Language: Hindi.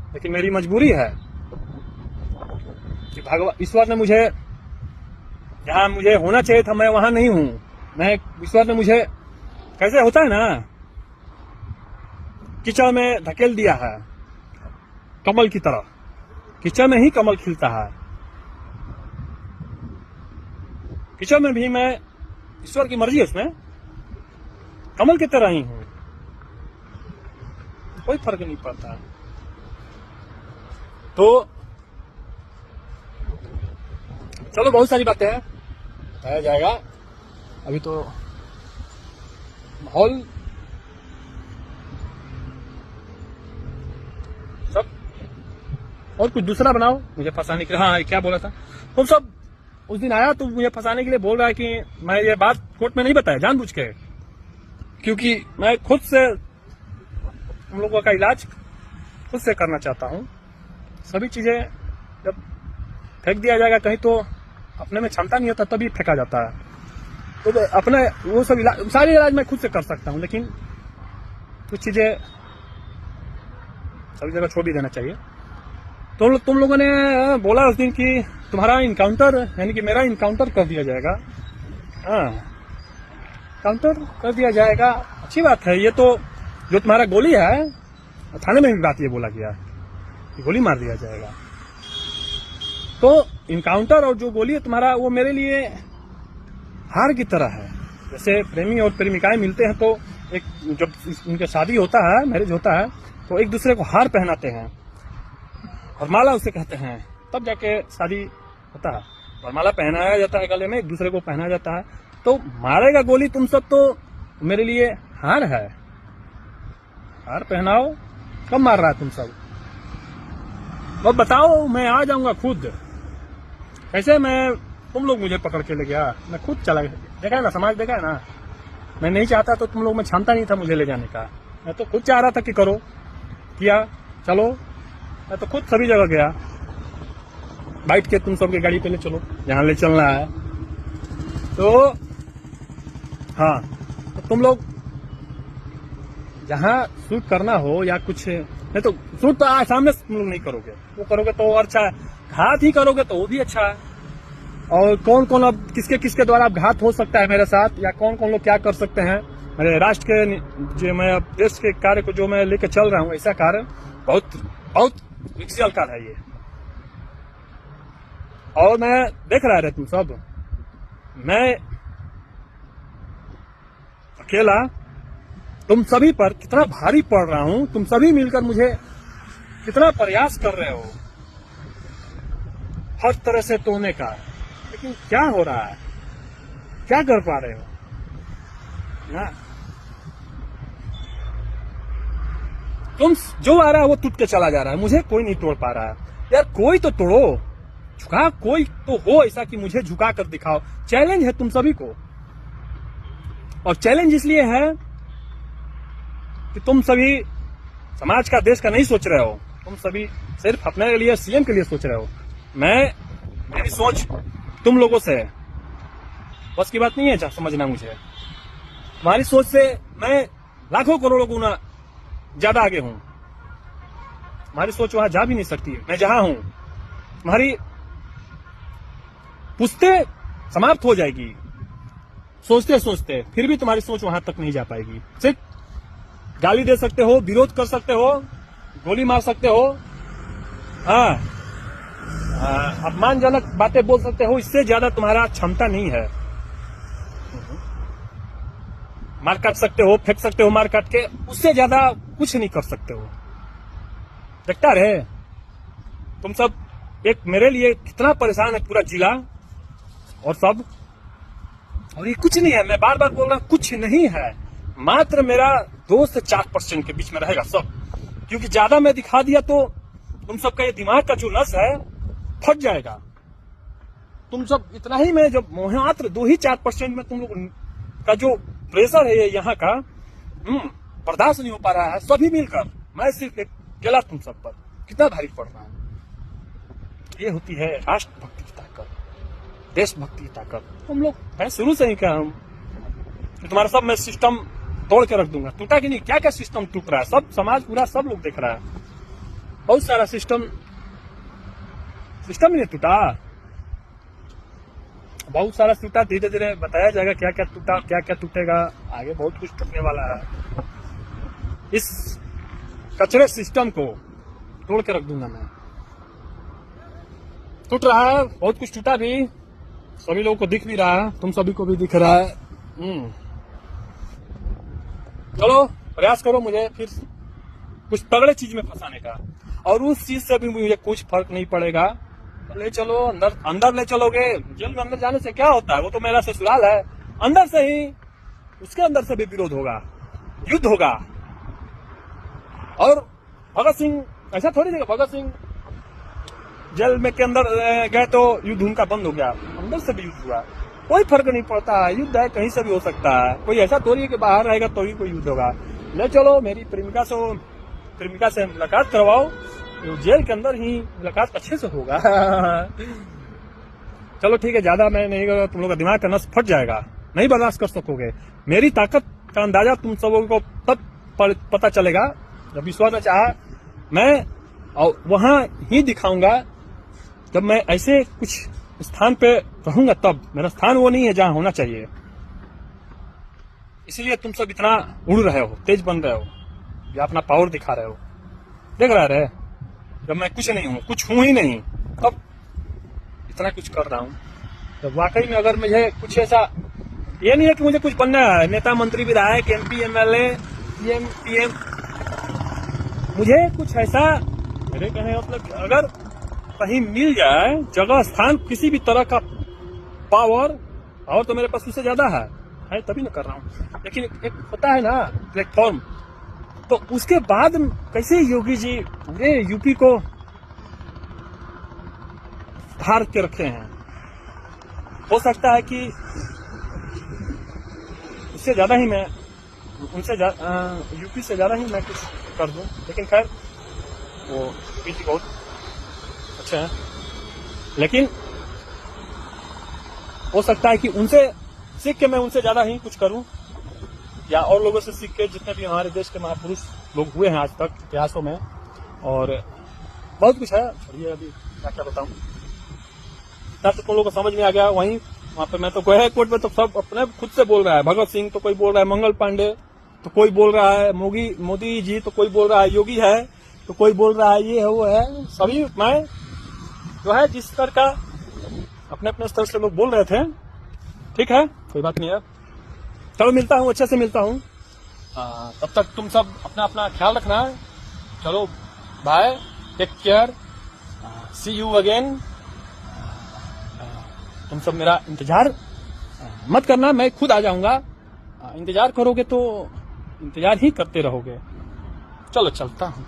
लेकिन मेरी मजबूरी है कि भगवान ईश्वर ने मुझे जहां मुझे होना चाहिए था मैं वहां नहीं हूं। मैं ईश्वर ने मुझे कैसे होता है ना, कीचड़ में धकेल दिया है कमल की तरह। कीचड़ में ही कमल खिलता है। कीचड़ में भी मैं, ईश्वर की मर्जी है उसमें, कमल की तरह ही हूं। कोई फर्क नहीं पड़ता। तो चलो, बहुत सारी बातें हैं, बताया जाएगा। अभी तो माहौल सब, और कुछ दूसरा बनाओ मुझे फंसाने के लिए। हाँ, क्या बोला था तुम सब उस दिन आया तो मुझे फंसाने के लिए बोल रहा है कि मैं ये बात कोर्ट में नहीं बताया जानबूझ के, क्योंकि मैं खुद से तुम लोगों का इलाज खुद से करना चाहता हूं। सभी चीजें जब फेंक दिया जाएगा कहीं तो अपने में क्षमता नहीं होता, तभी फेंका जाता है। तो अपने वो सब सारे इलाज मैं खुद से कर सकता हूं, लेकिन कुछ चीजें सभी जगह छोड़ भी देना चाहिए। तो तुम लोगों ने बोला उस दिन कि तुम्हारा इनकाउंटर, यानी कि मेरा इनकाउंटर कर दिया जाएगा। हाँ, काउंटर कर दिया जाएगा, अच्छी बात है। ये तो जो तुम्हारा गोली है, थाने में भी बात ये बोला गया कि गोली मार दिया जाएगा। तो इनकाउंटर और जो गोली है तुम्हारा, वो मेरे लिए हार की तरह है। जैसे प्रेमी और प्रेमिकाएं मिलते हैं तो एक जब उनके शादी होता है, मैरिज होता है, तो एक दूसरे को हार पहनाते हैं और माला उसे कहते हैं, तब जाके शादी होता है। और माला पहनाया जाता है गले में, एक दूसरे को पहनाया जाता है। तो मारेगा गोली तुम सब तो मेरे लिए हार है। हार पहनाओ, कब मार रहा है तुम सब? अब बताओ, मैं आ जाऊंगा खुद। कैसे मैं, तुम लोग मुझे पकड़ के ले गया, मैं खुद चला गया। देखा है ना, समाज देखा है ना। मैं नहीं चाहता तो तुम लोग में क्षमता नहीं था मुझे ले जाने का। मैं तो खुद चाह रहा था कि करो, किया, चलो। मैं तो खुद सभी जगह गया, बैठ के तुम सबकी गाड़ी पे ले चलो जहां ले चलना है। तो हाँ, तो तुम लोग जहां शूट करना हो या कुछ नहीं, तो शूट तो सामने तुम लोग नहीं करोगे, वो करोगे तो और अच्छा है। घात ही करोगे तो वो भी अच्छा है। और कौन कौन अब किसके किसके द्वारा अब घात हो सकता है मेरे साथ, या कौन कौन लोग क्या कर सकते हैं मेरे राष्ट्र के, जो मैं अब देश के कार्य को जो मैं लेकर चल रहा हूँ, ऐसा कार्य बहुत बहुत विकसित कार्य है ये। और मैं देख रहा है तुम सब, मैं अकेला तुम सभी पर कितना भारी पड़ रहा हूं। तुम सभी मिलकर मुझे कितना प्रयास कर रहे हो हर तरह से तोड़ने का, लेकिन क्या हो रहा है, क्या कर पा रहे हो ना? तुम जो आ रहा है वो टूट के चला जा रहा है, मुझे कोई नहीं तोड़ पा रहा है। यार कोई तो तोड़ो, झुका कोई तो हो ऐसा कि मुझे झुका कर दिखाओ। चैलेंज है तुम सभी को, और चैलेंज इसलिए है कि तुम सभी समाज का, देश का नहीं सोच रहे हो। तुम सभी सिर्फ अपने लिए, सीएम के लिए सोच रहे हो। मेरी सोच तुम लोगों से बस की बात नहीं है समझना मुझे। तुम्हारी सोच से मैं लाखों करोड़ों गुना ज्यादा आगे हूं। तुम्हारी सोच वहां जा भी नहीं सकती, मैं जहां हूं। तुम्हारी पुश्ते समाप्त हो जाएगी सोचते सोचते, फिर भी तुम्हारी सोच वहां तक नहीं जा पाएगी। सिर्फ गाली दे सकते हो, विरोध कर सकते हो, गोली मार सकते हो, हाँ, अपमानजनक बातें बोल सकते हो, इससे ज्यादा तुम्हारा क्षमता नहीं है। मार काट सकते हो, फेंक सकते हो मार काट के, उससे ज्यादा कुछ नहीं कर सकते हो। देखता रहे तुम सब, एक मेरे लिए कितना परेशान है पूरा जिला और सब, और ये कुछ नहीं है। मैं बार बार बोल रहा हूं, कुछ नहीं है। मात्र मेरा 2 से 4% के बीच में रहेगा सब, क्योंकि ज्यादा मैं दिखा दिया तो तुम सबका ये दिमाग का जो नस है फट जाएगा। तुम सब इतना ही में, जब मात्र 2 ही 4% में तुम लोग का जो प्रेशर है यहाँ का बर्दाश्त नहीं हो पा रहा है सभी मिलकर, मैं सिर्फ एक अकेला तुम सब पर, कितना भारी पड़ रहा है। ये होती है राष्ट्रभक्ति की ताकत, देशभक्ति की ताकत। तुम लोग, मैं शुरू से ही कहा हूं कि तुम्हारा सब मैं सिस्टम तोड़ के रख दूंगा। टूटा कि नहीं, क्या क्या सिस्टम टूट रहा है, सब समाज पूरा सब लोग देख रहा है। बहुत सारा सिस्टम ही नहीं टूटा, बहुत सारा टूटा। धीरे धीरे बताया जाएगा क्या क्या टूटा, क्या क्या टूटेगा, आगे बहुत कुछ टूटने वाला है। इस कचरे सिस्टम को तोड़ के रख दूंगा मैं। टूट रहा है, बहुत कुछ टूटा भी, सभी लोगों को दिख भी रहा है, तुम सभी को भी दिख रहा है। चलो प्रयास करो मुझे फिर कुछ तगड़े चीज में फंसाने का, और उस चीज से भी मुझे कुछ फर्क नहीं पड़ेगा। ले चलो अंदर ले चलोगे, जेल में अंदर जाने से क्या होता है, वो तो मेरा ससुराल है। अंदर से ही, उसके अंदर से भी विरोध होगा, युद्ध होगा। और भगत सिंह ऐसा थोड़ी जगह, भगत सिंह जेल में के अंदर गए तो युद्ध उनका बंद हो गया, अंदर से भी युद्ध हुआ। कोई फर्क नहीं पड़ता है, युद्ध है कहीं से भी हो सकता है। कोई ऐसा थोड़ी है कि बाहर रहेगा तो ही कोई युद्ध होगा। ले चलो मेरी प्रेमिका से मुलाकात करवाओ, तो जेल के अंदर ही मुलाकात अच्छे से होगा। चलो ठीक है, ज्यादा मैं नहीं करूँगा, तुम लोग का दिमाग का नस फट जाएगा, नहीं बर्दाश्त कर सकोगे। मेरी ताकत का अंदाजा तुम सबों को तब पता चलेगा जब ईश्वर ने चाहा मैं वहां ही दिखाऊंगा, जब मैं ऐसे कुछ स्थान पे रहूंगा। तब मेरा स्थान वो नहीं है जहां होना चाहिए। इसलिए तुम सब इतना उड़ रहे हो, तेज बन रहे हो, या अपना पावर दिखा रहे हो। देख रहे जब मैं कुछ नहीं हूं, कुछ हूं ही नहीं, तब इतना कुछ कर रहा हूं। तो वाकई में अगर मुझे कुछ ऐसा, ये नहीं है कि मुझे कुछ बनना है, नेता मंत्री विधायक MP MLA CM PM, मुझे कुछ ऐसा, मेरे कहने मतलब अगर कहीं मिल जाए जगह स्थान, किसी भी तरह का पावर तो मेरे पास उससे ज्यादा है तभी ना कर रहा हूँ। लेकिन एक होता है ना प्लेटफॉर्म, तो उसके बाद कैसे योगी जी पूरे यूपी को धार के रखे हैं। हो सकता है कि उससे ज्यादा ही मैं, यूपी से ज्यादा ही मैं कुछ कर दूं। लेकिन खैर वो पीछे बहुत अच्छा है, लेकिन हो सकता है कि उनसे सीख के मैं उनसे ज्यादा ही कुछ करूं, या और लोगों से सीख के, जितने भी हमारे देश के महापुरुष लोग हुए हैं आज तक इतिहासों में, और बहुत कुछ है। छोड़िए अभी क्या बताऊं, इतना तो तुम लोगों को समझ में आ गया। वहीं वहां पे मैं तो गया कोर्ट में, तो सब अपने खुद से बोल रहा है। भगत सिंह तो कोई बोल रहा है, मंगल पांडे तो कोई बोल रहा है, मोदी जी तो कोई बोल रहा है, योगी है तो कोई बोल रहा है, ये है वो है। सभी मैं जो है जिस स्तर का अपने अपने स्तर से लोग बोल रहे थे, ठीक है, कोई बात नहीं है। चलो मिलता हूँ, अच्छे से मिलता हूँ। तब तक तुम सब अपना अपना ख्याल रखना। चलो bye, take care, see you again. तुम सब मेरा इंतजार मत करना, मैं खुद आ जाऊंगा। इंतजार करोगे तो इंतजार ही करते रहोगे। चलो चलता हूँ।